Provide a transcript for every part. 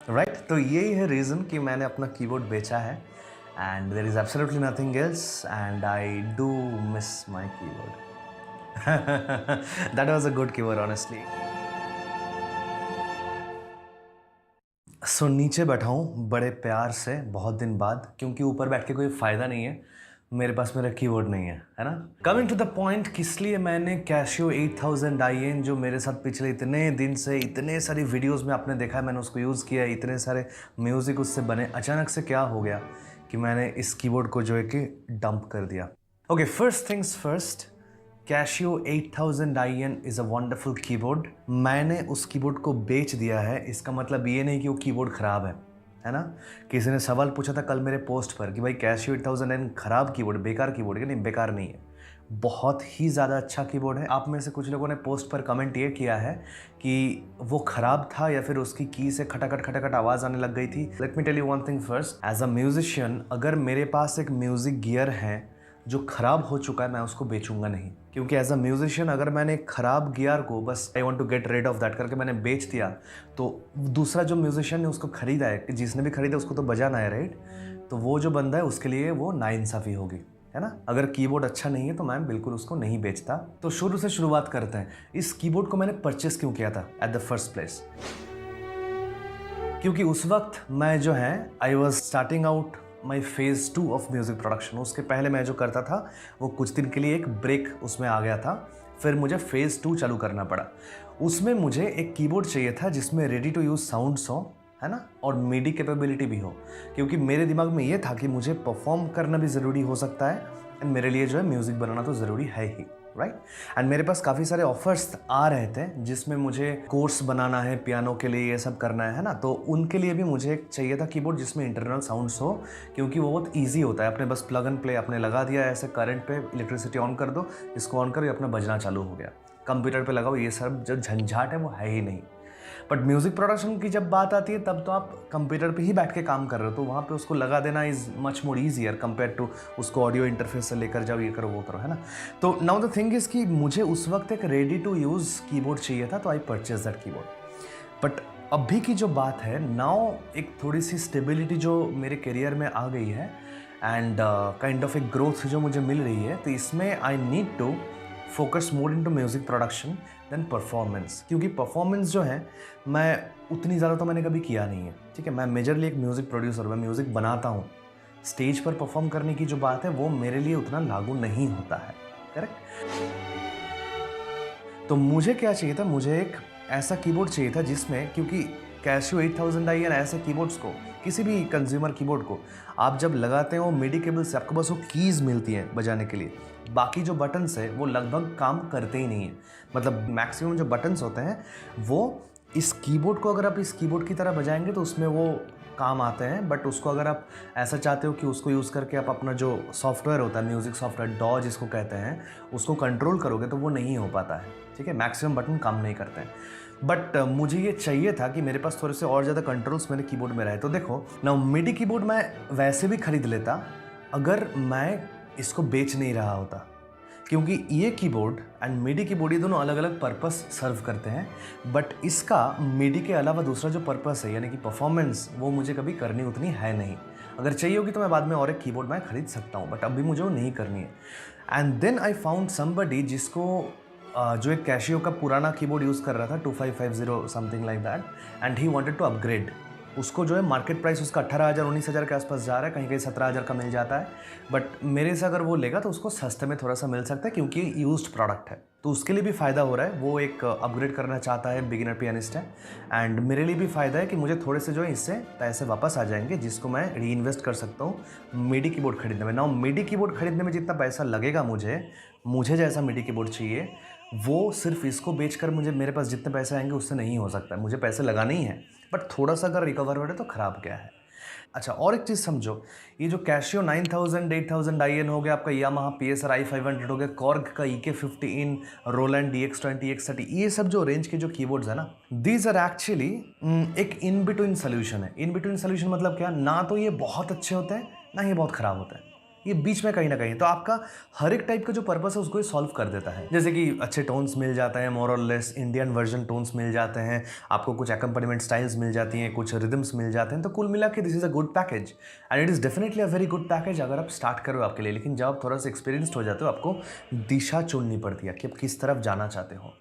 Right तो यही है रीज़न कि मैंने अपना कीबोर्ड बेचा है and there is absolutely nothing else and I do miss my keyboard that was a good keyboard honestly. So नीचे बैठा हूँ बड़े प्यार से बहुत दिन बाद, क्योंकि ऊपर बैठ के कोई फ़ायदा नहीं है, मेरे पास मेरा कीबोर्ड नहीं है ना। कमिंग टू द पॉइंट, किस लिए मैंने कैशियो 8000 IN जो मेरे साथ पिछले इतने दिन से इतने सारी वीडियोस में आपने देखा है मैंने उसको यूज़ किया, इतने सारे म्यूज़िक उससे बने, अचानक से क्या हो गया कि मैंने इस कीबोर्ड को जो है कि डंप कर दिया। Okay, first things first, cashew 8000 IN is a wonderful keyboard. मैंने उस कीबोर्ड को बेच दिया है, इसका मतलब ये नहीं कि वो कीबोर्ड ख़राब है ना। किसी ने सवाल पूछा था कल मेरे पोस्ट पर कि भाई कैशियो 8000 IN ख़राब कीबोर्ड, बेकार कीबोर्ड है। नहीं, बेकार नहीं है, बहुत ही ज़्यादा अच्छा कीबोर्ड है। आप में से कुछ लोगों ने पोस्ट पर कमेंट ये किया है कि वो ख़राब था या फिर उसकी की से खटाखट खटाखट आवाज़ आने लग गई थी। Let me tell you one thing first, as a musician अगर मेरे पास एक म्यूज़िक गियर है जो ख़राब हो चुका है, मैं उसको बेचूंगा नहीं, क्योंकि एज अ म्यूजिशियन अगर मैंने एक ख़राब गियर को बस I want to get rid of that करके मैंने बेच दिया, तो दूसरा जो म्यूजिशियन ने उसको ख़रीदा है, जिसने भी ख़रीदा उसको तो बजाना है, राइट। तो वो जो बंदा है उसके लिए वो नाइंसाफ़ी होगी, है ना। अगर कीबोर्ड अच्छा नहीं है तो मैं बिल्कुल उसको नहीं बेचता। तो शुरू से शुरुआत करते हैं, इस कीबोर्ड को मैंने परचेस क्यों किया था एट द फर्स्ट प्लेस। क्योंकि उस वक्त मैं जो है I was starting out my phase 2 of music production. उसके पहले मैं जो करता था वो कुछ दिन के लिए एक ब्रेक उसमें आ गया था, फिर मुझे फेज़ 2 चालू करना पड़ा। उसमें मुझे एक कीबोर्ड चाहिए था जिसमें रेडी टू यूज़ साउंड्स हो, है ना, और मीडी कैपेबिलिटी भी हो, क्योंकि मेरे दिमाग में ये था कि मुझे परफॉर्म करना भी ज़रूरी हो सकता है एंड मेरे लिए जो है म्यूज़िक बनाना तो ज़रूरी है ही, राइट। एंड मेरे पास काफ़ी सारे ऑफर्स आ रहे थे जिसमें मुझे कोर्स बनाना है पियानो के लिए, ये सब करना है ना, तो उनके लिए भी मुझे एक चाहिए था कीबोर्ड जिसमें इंटरनल साउंड्स हो, क्योंकि वो बहुत ईजी होता है। अपने बस प्लग एंड प्ले आपने लगा दिया ऐसे करंट पे, इलेक्ट्रिसिटी ऑन कर दो, इसको ऑन करो, ये अपना बजना चालू हो गया। कंप्यूटर पे लगाओ, ये सब जो झंझाट है वो है ही नहीं। बट म्यूज़िक प्रोडक्शन की जब बात आती है तब तो आप कंप्यूटर पे ही बैठ के काम कर रहे हो, तो वहाँ पे उसको लगा देना is much more easier compare to उसको ऑडियो इंटरफेस से लेकर जाओ, ये करो वो करो, है ना। तो नाउ द थिंग इज़ कि मुझे उस वक्त एक रेडी टू यूज़ कीबोर्ड चाहिए था, तो I purchase that keyboard. But अभी की जो बात है, नाउ एक थोड़ी सी स्टेबिलिटी जो मेरे करियर में आ गई है एंड काइंड ऑफ एक ग्रोथ जो मुझे मिल रही है, तो इसमें I need to focus more into music production then performance. क्योंकि परफॉर्मेंस जो है मैं उतनी ज़्यादा तो मैंने कभी किया नहीं है, ठीक है। मैं मेजरली एक म्यूज़िक प्रोड्यूसर, मैं म्यूज़िक बनाता हूँ। स्टेज पर परफॉर्म करने की जो बात है वो मेरे लिए उतना लागू नहीं होता है, करेक्ट। तो मुझे क्या चाहिए था, मुझे एक ऐसा कीबोर्ड चाहिए था जिसमें, क्योंकि कैशियो 8000 IN ऐसे कीबोर्ड्स को, किसी भी कंज्यूमर कीबोर्ड को आप जब लगाते हो मिडी केबल से, आपको बस वो कीज़ मिलती हैं बजाने के लिए, बाकी जो बटन्स है वो लगभग काम करते ही नहीं है। मतलब मैक्सिमम जो बटन्स होते हैं वो इस कीबोर्ड को, अगर आप इस कीबोर्ड की तरह बजाएंगे तो उसमें वो काम आते हैं, बट उसको अगर आप ऐसा चाहते हो कि उसको यूज़ करके आप अपना जो सॉफ्टवेयर होता है, म्यूज़िक सॉफ्टवेयर डॉ जिसको कहते हैं, उसको कंट्रोल करोगे तो वो नहीं हो पाता है, ठीक है। मैक्सिमम बटन काम नहीं करते हैं। बट मुझे ये चाहिए था कि मेरे पास थोड़े से और ज़्यादा कंट्रोल्स मेरे कीबोर्ड में रहे। तो देखो ना, मिडी कीबोर्ड मैं वैसे भी खरीद लेता अगर मैं इसको बेच नहीं रहा होता, क्योंकि ये कीबोर्ड एंड मिडी कीबोर्ड ये दोनों अलग अलग पर्पस सर्व करते हैं। बट इसका मिडी के अलावा दूसरा जो पर्पस है यानी कि परफॉर्मेंस, वो मुझे कभी करनी उतनी है नहीं। अगर चाहिए होगी तो मैं बाद में और एक कीबोर्ड मैं खरीद सकता हूँ, बट अभी मुझे वो नहीं करनी है। And then I found somebody जिसको जो एक कैशियो का पुराना कीबोर्ड यूज़ कर रहा था 2550 something like that, and he wanted to upgrade. उसको जो है मार्केट प्राइस उसका 18,000 19,000 के आसपास जा रहा है, कहीं कहीं 17,000 का मिल जाता है। बट मेरे से अगर वो लेगा तो उसको सस्ते में थोड़ा सा मिल सकता है, क्योंकि ये यूज्ड प्रोडक्ट है, तो उसके लिए भी फ़ायदा हो रहा है। वो एक अपग्रेड करना चाहता है, बिगिनर पियानिस्ट है, एंड मेरे लिए भी फ़ायदा है कि मुझे थोड़े से जो है इससे पैसे वापस आ जाएंगे, जिसको मैं री इन्वेस्ट कर सकता हूँ मिडी कीबोर्ड खरीदने में। नाउ मिडी कीबोर्ड खरीदने में जितना पैसा लगेगा मुझे जैसा मिडी कीबोर्ड चाहिए, वो सिर्फ इसको बेचकर मुझे, मेरे पास जितने पैसे आएंगे उससे नहीं हो सकता। मुझे पैसे लगाने ही हैं, बट थोड़ा सा अगर रिकवर हो रहा है तो ख़राब क्या है। अच्छा, और एक चीज़ समझो, ये जो कैशियो 9000 8000 IN हो गया, आपका यामाहा PSR i500 हो गया, कॉर्ग का EK15, रोलैंड DX20 X30, ये सब जो रेंज के जो कीबोर्ड्स है ना, दीज आर एक्चुअली एक इन बिटवीन सोल्यूशन है। इन बिटवीन सोल्यूशन मतलब क्या, ना तो ये बहुत अच्छे होते हैं ना ये बहुत ख़राब होते हैं, ये बीच में कहीं ना कहीं, तो आपका हर एक टाइप का जो पर्पस है उसको ये सॉल्व कर देता है। जैसे कि अच्छे टोन्स मिल जाते हैं, मोर और लेस इंडियन वर्जन टोन्स मिल जाते हैं, आपको कुछ एकम्पनीमेंट स्टाइल्स मिल जाती हैं, कुछ रिदम्स मिल जाते हैं, तो कुल मिला के this is a good package and it is definitely a very good package अगर आप स्टार्ट करो आपके लिए। लेकिन जब आप थोड़ा सा एक्सपीरियंसड हो जाते हो, आपको दिशा चुननी पड़ती है कि आप किस तरफ जाना चाहते हो।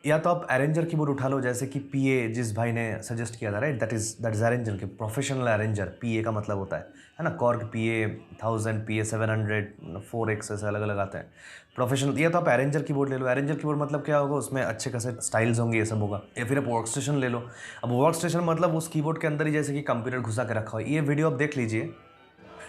या तो आप अरेंजर कीबोर्ड उठा लो, जैसे कि पीए जिस भाई ने सजेस्ट किया था, राइट, दैट इज अरेंजर के प्रोफेशनल अरेंजर, पीए का मतलब होता है ना, कॉर्ग पीए 1000, पीए 700, 4X ऐसे अलग अलग आते हैं प्रोफेशनल। या तो आप अरेंजर कीबोर्ड ले लो। अरेंजर कीबोर्ड मतलब क्या होगा, उसमें अच्छे खासे स्टाइल्स होंगे, ये सब होगा। या फिर आप वर्क स्टेशन ले लो। अब वर्क स्टेशन मतलब उस कीबोर्ड के अंदर ही जैसे कि कंप्यूटर घुसा के रखा हो। ये वीडियो आप देख लीजिए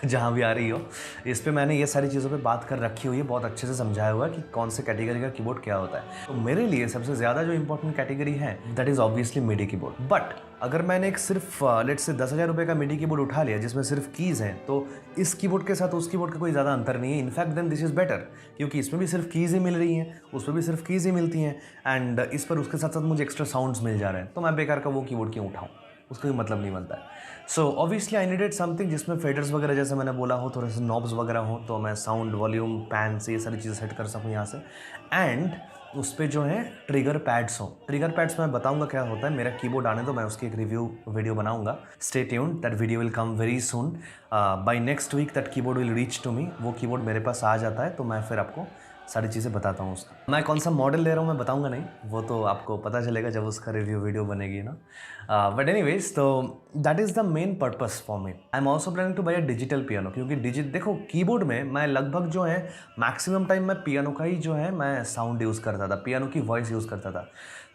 जहाँ भी आ रही हो, इस पे मैंने ये सारी चीज़ों पे बात कर रखी हुई है, बहुत अच्छे से समझाया हुआ है कि कौन से कैटेगरी का कीबोर्ड क्या होता है। तो मेरे लिए सबसे ज़्यादा जो इंपॉर्टेंट कैटेगरी है that is obviously MIDI keyboard. But अगर मैंने एक सिर्फ लेट से 10,000 रुपये का मिडी कीबोर्ड उठा लिया जिसमें सिर्फ कीज़ हैं, तो इस कीबोर्ड के साथ उस कीबोर्ड का कोई ज़्यादा अंतर नहीं है। In fact then this is better, क्योंकि इसमें भी सिर्फ कीज़ ही मिल रही हैं, उसमें भी सिर्फ कीज़ ही मिलती हैं एंड इस पर उसके साथ साथ मुझे एक्स्ट्रा साउंड्स मिल जा रहे हैं। तो मैं बेकार का वो कीबोर्ड क्यों उठाऊँ, उसका कोई मतलब नहीं बनता है। So obviously I needed something जिसमें फेडर्स वगैरह जैसे मैंने बोला हो, थोड़े से नॉब्स वगैरह हो, तो मैं साउंड, वॉल्यूम, पैन से ये सारी चीज़ें सेट कर सकूँ यहाँ से। एंड उस पर जो है ट्रिगर पैड्स हों। ट्रिगर पैड्स मैं बताऊंगा क्या होता है, मेरा कीबोर्ड आने तो मैं उसकी एक रिव्यू वीडियो बनाऊंगा। Stay tuned, that video will come very soon. By next week that keyboard will reach to me. वो कीबोर्ड मेरे पास आ जाता है तो मैं फिर आपको सारी चीज़ें बताता हूँ उसका। मैं कौन सा मॉडल ले रहा हूँ मैं बताऊंगा नहीं, वो तो आपको पता चलेगा जब उसका रिव्यू वीडियो बनेगी ना। बट एनीवेज, तो that is the main purpose for me. I am also planning to buy a digital piano, क्योंकि देखो कीबोर्ड में मैं लगभग जो है मैक्सिमम टाइम मैं पियानो का ही जो है मैं साउंड यूज़ करता था, पियानो की वॉइस यूज़ करता था।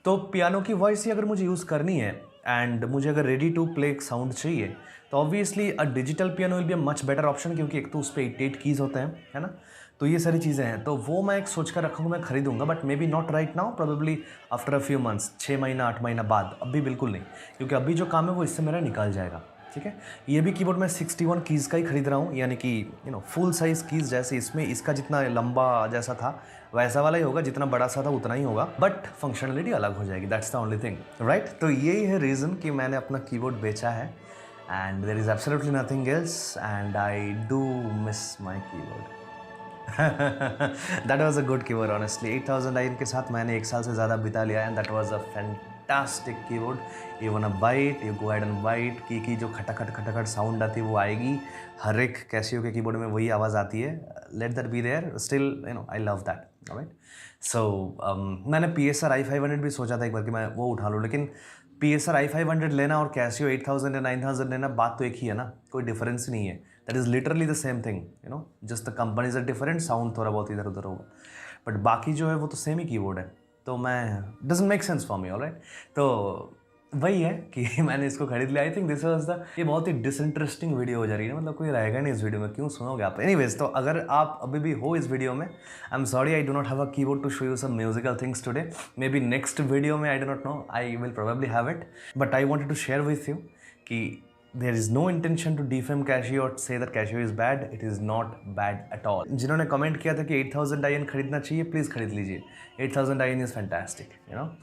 तो पियानो की वॉइस ही अगर मुझे यूज़ करनी है एंड मुझे अगर रेडी टू प्ले साउंड चाहिए, तो obviously a digital piano will be a much better option, क्योंकि एक तो उस पर 88 कीज़ होते हैं, है ना। तो ये सारी चीज़ें हैं, तो वो मैं एक सोच कर रखा हूँ, मैं खरीदूंगा, but maybe not right now, probably after a few months, 6 महीना 8 महीना बाद। अभी बिल्कुल नहीं, क्योंकि अभी जो काम है वो इससे मेरा निकल जाएगा, ठीक है। ये भी कीबोर्ड मैं 61 कीज़ का ही खरीद रहा हूँ, यानी कि फुल साइज़ कीज़, जैसे इसमें इसका जितना लंबा जैसा था वैसा वाला ही होगा, जितना बड़ा सा था उतना ही होगा, बट फंक्शनलिटी अलग हो जाएगी। That's the only thing, right. तो यही है रीज़न कि मैंने अपना कीबोर्ड बेचा है and there is absolutely nothing else and I do miss my keyboard. That was a good keyboard honestly. 8000 IN के साथ मैंने 1 साल से ज़्यादा बिता लिया and that was a fantastic keyboard. You wanna buy it, you go ahead and buy it. की जो खटाखट साउंड आती है वो आएगी, हर एक कैसियो के कीबोर्ड में वही आवाज़ आती है। Let that be there, still I love that, right. So मैंने PSR i500 भी सोचा था एक बार कि मैं वो उठा लूँ, लेकिन PSR i500 लेना और कैसियो 8000 या 9000 लेना बात तो एक ही है ना, कोई डिफरेंस नहीं है। That is literally the same thing, just the companies are different, sound थोड़ा बहुत इधर उधर होगा, बट बाकी जो है वो तो सेम ही कीबोर्ड है। तो मैं doesn't make sense for me, alright. तो वही है कि मैंने इसको खरीद लिया। I think this was the, ये बहुत ही डिसइंटरेस्टिंग वीडियो हो जा रही है, मतलब कोई रहेगा नहीं इस वीडियो में, क्यों सुनोगे आप। एनीवेज, तो अगर आप अभी भी हो इस वीडियो में, I am sorry, I do not have a keyboard to show you some musical things today. Maybe next video में, I do not know, I will probably have it, but I wanted to share with you कि there is no intention to defame Casio or say that Casio is bad. It is not bad at all. जिन्होंने comment किया था कि 8000 IN खरीदना चाहिए, please खरीद लीजिए। 8000 IN is fantastic,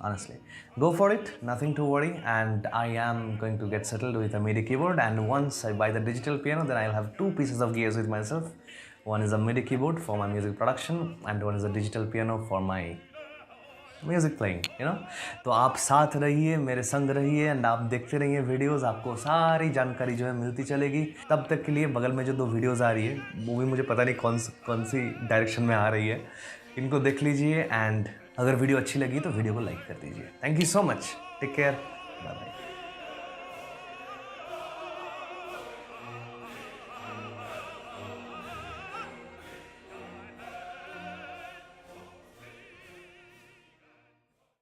honestly. Go for it, nothing to worry, and I am going to get settled with a MIDI keyboard, and once I buy the digital piano, then I'll have 2 pieces of gears with myself. One is a MIDI keyboard for my music production, and one is a digital piano for my music playing, तो आप साथ रहिए, मेरे संग रहिए and आप देखते रहिए वीडियोस, आपको सारी जानकारी जो है मिलती चलेगी। तब तक के लिए बगल में जो 2 वीडियोस आ रही है वो भी मुझे पता नहीं कौन सी डायरेक्शन में आ रही है, इनको देख लीजिए एंड अगर वीडियो अच्छी लगी तो वीडियो को लाइक कर दीजिए। Thank you so much, take care, bye bye.